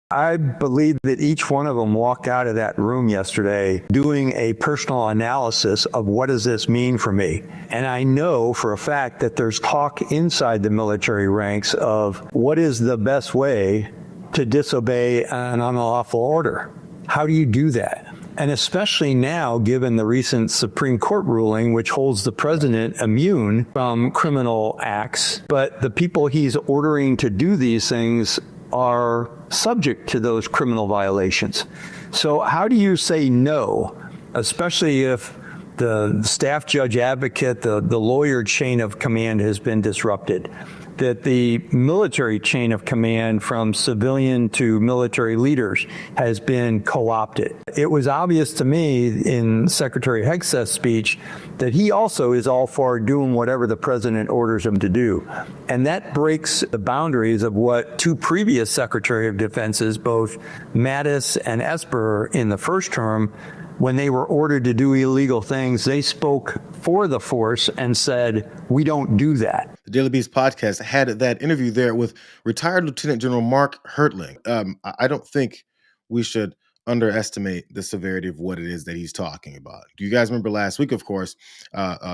I believe that each one of them walked out of that room yesterday doing a personal analysis of what does this mean for me? And I know for a fact that there's talk inside the military ranks of what is the best way to disobey an unlawful order. How do you do that? And especially now, given the recent Supreme Court ruling, which holds the president immune from criminal acts, but the people he's ordering to do these things are subject to those criminal violations. So how do you say no, especially if the staff judge advocate, the lawyer chain of command has been disrupted, that the military chain of command from civilian to military leaders has been co-opted? It was obvious to me in Secretary Hegseth's speech that he also is all for doing whatever the president orders him to do. And that breaks the boundaries of what two previous Secretary of Defenses, both Mattis and Esper in the first term, when they were ordered to do illegal things, they spoke for the force and said, we don't do that. The Daily Beast podcast had that interview there with retired Lieutenant General Mark Hertling. I don't think we should underestimate the severity of what it is that he's talking about. Do you guys remember last week, of course,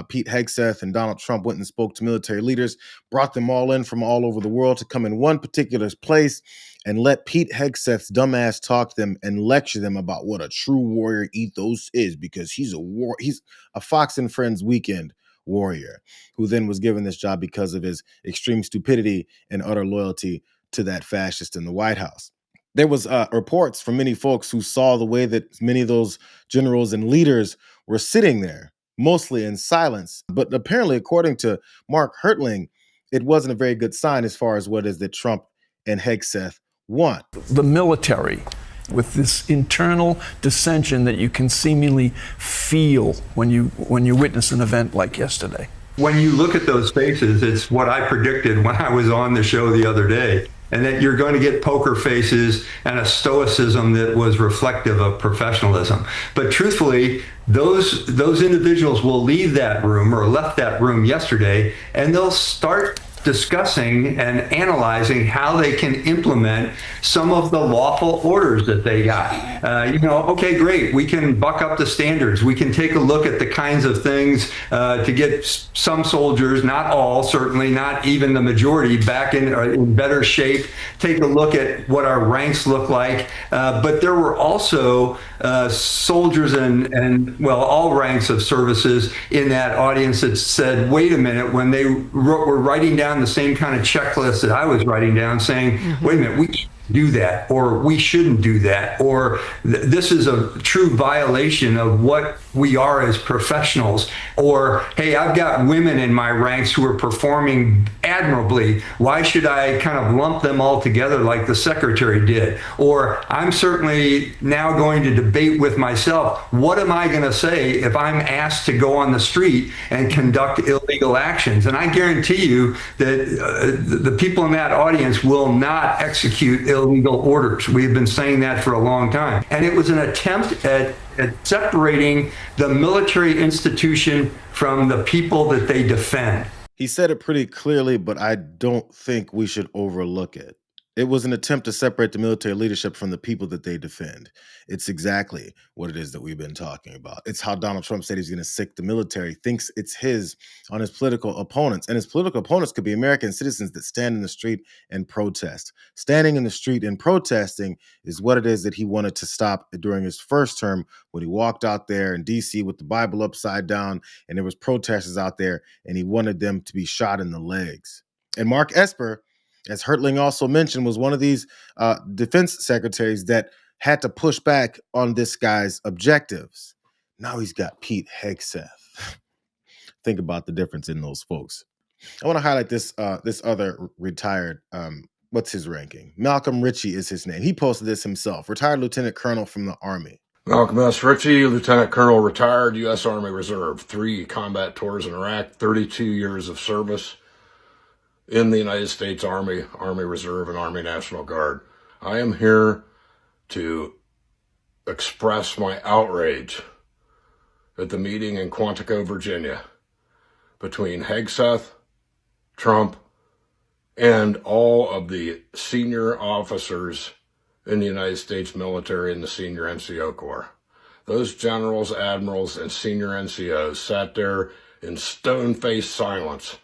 Pete Hegseth and Donald Trump went and spoke to military leaders, brought them all in from all over the world to come in one particular place and let Pete Hegseth's dumbass talk to them and lecture them about what a true warrior ethos is, because he's a Fox and Friends weekend warrior who then was given this job because of his extreme stupidity and utter loyalty to that fascist in the White House. There was reports from many folks who saw the way that many of those generals and leaders were sitting there, mostly in silence. But apparently, according to Mark Hertling, it wasn't a very good sign as far as what is that Trump and Hegseth want. The military, with this internal dissension that you can seemingly feel when you witness an event like yesterday. When you look at those faces, it's what I predicted when I was on the show the other day. And that you're going to get poker faces and a stoicism that was reflective of professionalism. But truthfully, those individuals will leave that room or left that room yesterday, and they'll start discussing and analyzing how they can implement some of the lawful orders that they got. Okay, great. We can buck up the standards. We can take a look at the kinds of things to get some soldiers, not all, certainly not even the majority, back in better shape. Take a look at what our ranks look like. But there were also soldiers and all ranks of services in that audience that said, wait a minute, when they were writing down the same kind of checklist that I was writing down, saying, wait a minute, we can't do that, or we shouldn't do that, or this is a true violation of what we are as professionals, or hey, I've got women in my ranks who are performing admirably. Why should I kind of lump them all together like the secretary did? Or I'm certainly now going to debate with myself, what am I going to say if I'm asked to go on the street and conduct illegal actions? And I guarantee you that the people in that audience will not execute illegal orders. We've been saying that for a long time. And it was an attempt at separating the military institution from the people that they defend. He said it pretty clearly, but I don't think we should overlook it. It was an attempt to separate the military leadership from the people that they defend. It's exactly what it is that we've been talking about. It's how Donald Trump said he's going to sick the military, thinks it's his on his political opponents. And his political opponents could be American citizens that stand in the street and protest. Standing in the street and protesting is what it is that he wanted to stop during his first term when he walked out there in D.C. with the Bible upside down, and there was protesters out there, and he wanted them to be shot in the legs. And Mark Esper, as Hertling also mentioned, was one of these defense secretaries that had to push back on this guy's objectives. Now he's got Pete Hegseth. Think about the difference in those folks. I want to highlight this other retired, what's his ranking? Malcolm Ritchie is his name. He posted this himself, retired lieutenant colonel from the Army. Malcolm S. Ritchie, Lieutenant Colonel, retired, U.S. Army Reserve, 3 combat tours in Iraq, 32 years of service in the United States Army, Army Reserve, and Army National Guard. I am here to express my outrage at the meeting in Quantico, Virginia, between Hegseth, Trump, and all of the senior officers in the United States military and the senior NCO Corps. Those generals, admirals, and senior NCOs sat there in stone-faced silence,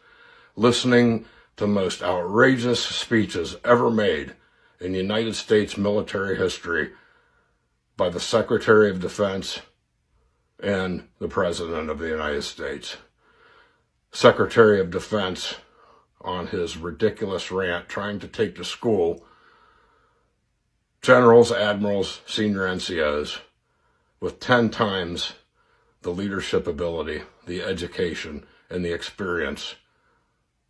listening to the most outrageous speeches ever made in United States military history by the Secretary of Defense and the President of the United States. Secretary of Defense, on his ridiculous rant, trying to take to school generals, admirals, senior NCOs with 10 times the leadership ability, the education, and the experience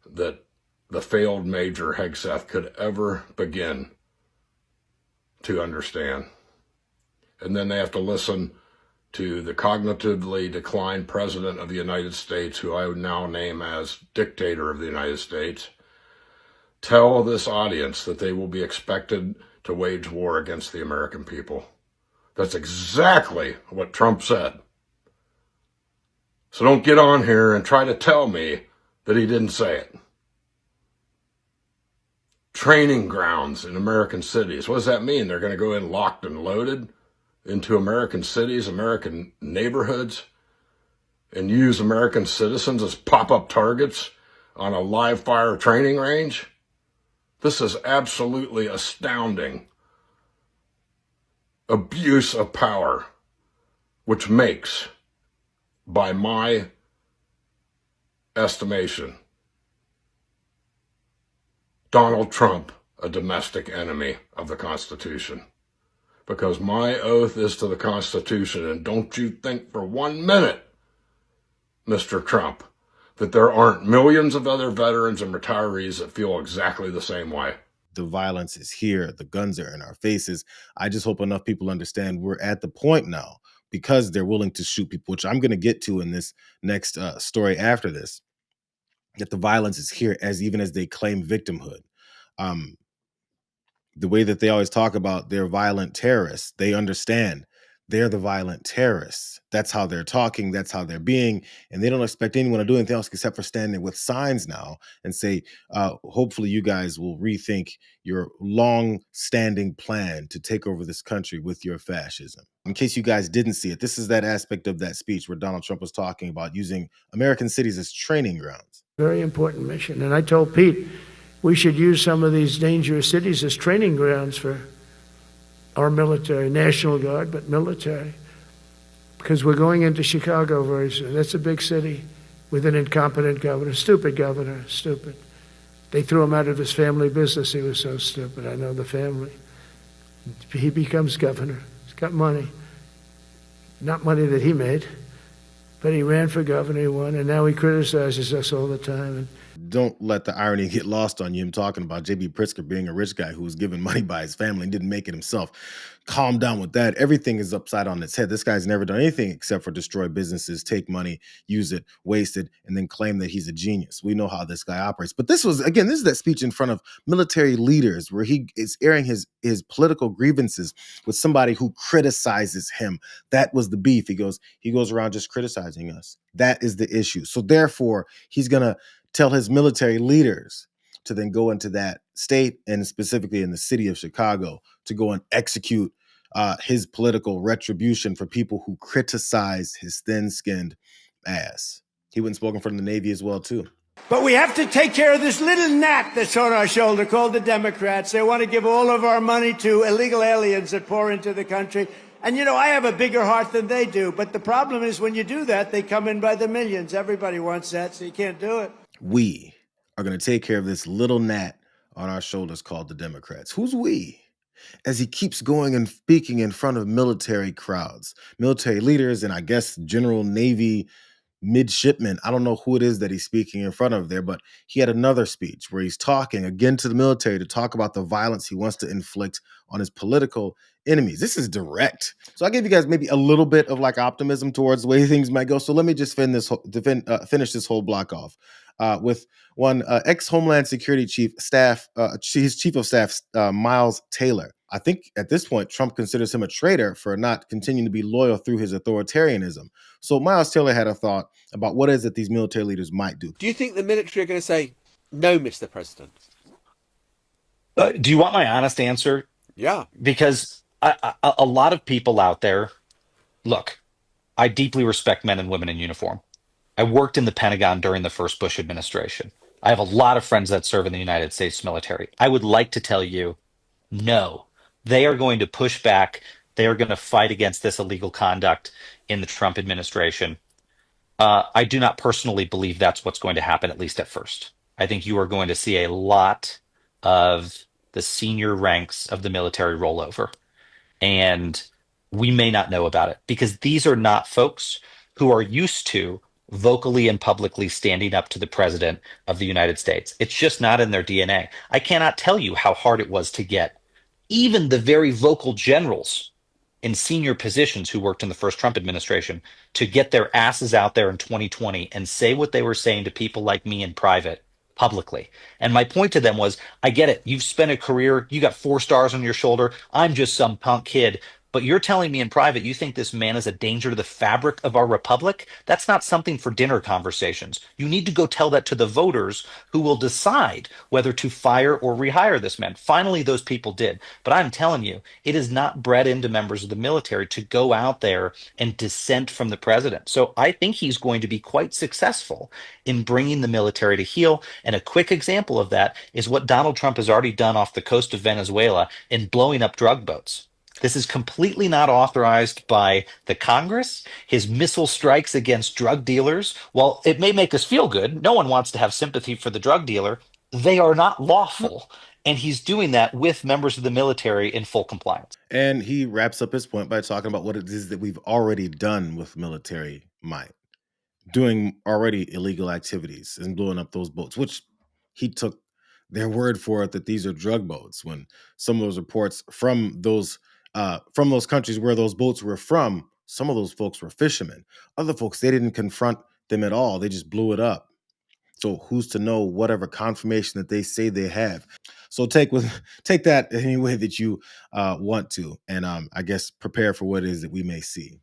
that the failed Major Hegseth could ever begin to understand. And then they have to listen to the cognitively declined President of the United States, who I would now name as Dictator of the United States, tell this audience that they will be expected to wage war against the American people. That's exactly what Trump said. So don't get on here and try to tell me that he didn't say it. Training grounds in American cities. What does that mean? They're going to go in locked and loaded into American cities, American neighborhoods, and use American citizens as pop-up targets on a live fire training range? This is absolutely astounding abuse of power, which makes, by my estimation, Donald Trump a domestic enemy of the Constitution. Because my oath is to the Constitution, and don't you think for 1 minute, Mr. Trump, that there aren't millions of other veterans and retirees that feel exactly the same way. The violence is here. The guns are in our faces. I just hope enough people understand we're at the point now, because they're willing to shoot people, which I'm going to get to in this next story after this, that the violence is here even as they claim victimhood. The way that they always talk about they're violent terrorists, they understand they're the violent terrorists. That's how they're talking. That's how they're being. And they don't expect anyone to do anything else except for standing with signs now and say, hopefully you guys will rethink your long-standing plan to take over this country with your fascism. In case you guys didn't see it, this is that aspect of that speech where Donald Trump was talking about using American cities as training grounds. Very important mission. And I told Pete, we should use some of these dangerous cities as training grounds for our military, National Guard, but military. Because we're going into Chicago very soon. That's a big city with an incompetent governor, stupid. They threw him out of his family business. He was so stupid. I know the family. He becomes governor. He's got money. Not money that he made, but he ran for governor, he won, and now he criticizes us all the time. And don't let the irony get lost on you. I'm talking about J.B. Pritzker being a rich guy who was given money by his family and didn't make it himself. Calm down with that. Everything is upside on its head. This guy's never done anything except for destroy businesses, take money, use it, waste it, and then claim that he's a genius. We know how this guy operates. But this is that speech in front of military leaders where he is airing his political grievances with somebody who criticizes him. That was the beef. He goes around just criticizing us. That is the issue. So therefore, he's going to tell his military leaders to then go into that state and specifically in the city of Chicago to go and execute his political retribution for people who criticize his thin-skinned ass. He went and spoke in front of the Navy as well, too. But we have to take care of this little gnat that's on our shoulder called the Democrats. They want to give all of our money to illegal aliens that pour into the country. And, you know, I have a bigger heart than they do. But the problem is when you do that, they come in by the millions. Everybody wants that, so you can't do it. We are going to take care of this little gnat on our shoulders called the Democrats. Who's we? As he keeps going and speaking in front of military crowds, military leaders, and I guess General Navy midshipmen. I don't know who it is that he's speaking in front of there, but he had another speech where he's talking again to the military to talk about the violence he wants to inflict on his political enemies. This is direct. So I gave you guys maybe a little bit of like optimism towards the way things might go. So let me just finish this whole block off with one ex-Homeland Security Chief of Staff, Miles Taylor. I think at this point, Trump considers him a traitor for not continuing to be loyal through his authoritarianism. So Miles Taylor had a thought about what is it these military leaders might do. Do you think the military are going to say, no, Mr. President? Do you want my honest answer? Yeah. Because a lot of people out there, look, I deeply respect men and women in uniform. I worked in the Pentagon during the first Bush administration. I have a lot of friends that serve in the United States military. I would like to tell you, no, they are going to push back. They are going to fight against this illegal conduct in the Trump administration. I do not personally believe that's what's going to happen, at least at first. I think you are going to see a lot of the senior ranks of the military rollover, and we may not know about it because these are not folks who are used to vocally and publicly standing up to the president of the United States. It's just not in their DNA. I cannot tell you how hard it was to get even the very vocal generals in senior positions who worked in the first Trump administration to get their asses out there in 2020 and say what they were saying to people like me in private publicly. And my point to them was, I get it. You've spent a career, you got 4 stars on your shoulder. I'm just some punk kid. But you're telling me in private you think this man is a danger to the fabric of our republic? That's not something for dinner conversations. You need to go tell that to the voters who will decide whether to fire or rehire this man. Finally, those people did. But I'm telling you, it is not bred into members of the military to go out there and dissent from the president. So I think he's going to be quite successful in bringing the military to heel. And a quick example of that is what Donald Trump has already done off the coast of Venezuela in blowing up drug boats. This is completely not authorized by the Congress. His missile strikes against drug dealers, while it may make us feel good, no one wants to have sympathy for the drug dealer. They are not lawful. And he's doing that with members of the military in full compliance. And he wraps up his point by talking about what it is that we've already done with military might, doing already illegal activities and blowing up those boats, which he took their word for it that these are drug boats. When some of those reports from those countries where those boats were from, some of those folks were fishermen. Other folks, they didn't confront them at all. They just blew it up. So who's to know whatever confirmation that they say they have? So take that any way that you want to, and I guess prepare for what it is that we may see.